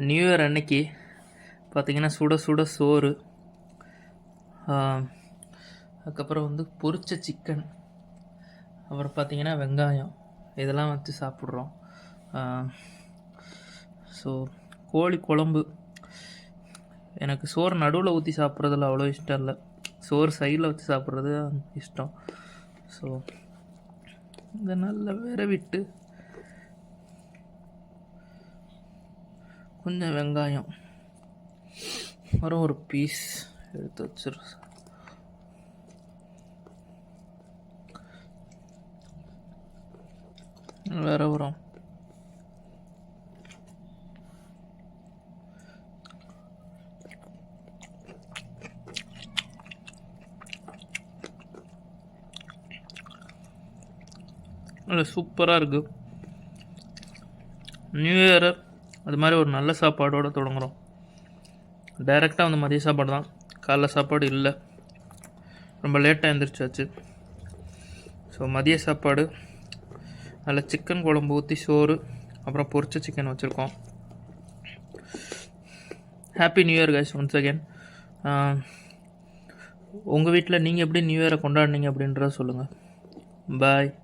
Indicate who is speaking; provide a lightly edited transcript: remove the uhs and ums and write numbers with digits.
Speaker 1: New year அன்னைக்கு பார்த்திங்கன்னா சுட சுட சோறு, அதுக்கப்புறம் வந்து பொரிச்ச சிக்கன், அப்புறம் பார்த்திங்கன்னா வெங்காயம், இதெல்லாம் வச்சு சாப்பிட்றோம். ஸோ கோழி குழம்பு. எனக்கு சோறு நடுவில் ஊற்றி சாப்பிட்றதுல அவ்வளோ இஷ்டம் இல்லை, சோறு சைடில் வச்சு சாப்பிட்றது இஷ்டம். ஸோ இதை நல்லா விட்டு கொஞ்சம் வெங்காயம் அப்புறம் ஒரு பீஸ் எடுத்து வச்சிரு. வேற வரும் சூப்பராக இருக்குது. நியூ இயர் அது மாதிரி ஒரு நல்ல சாப்பாடோடு தொடங்குகிறோம். டைரெக்டாக வந்து மதிய சாப்பாடு தான், காலைல சாப்பாடு இல்லை, ரொம்ப லேட்டாக எழுந்திரிச்சாச்சு. ஸோ மதிய சாப்பாடு அதில் சிக்கன் குழம்பு ஊற்றி சோறு, அப்புறம் பொரிச்ச சிக்கன் வச்சுருக்கோம். Happy new year guys once again. உங்கள் வீட்டில் நீங்கள் எப்படி நியூ இயரை கொண்டாடினீங்க அப்படின்றத சொல்லுங்கள். பாய்.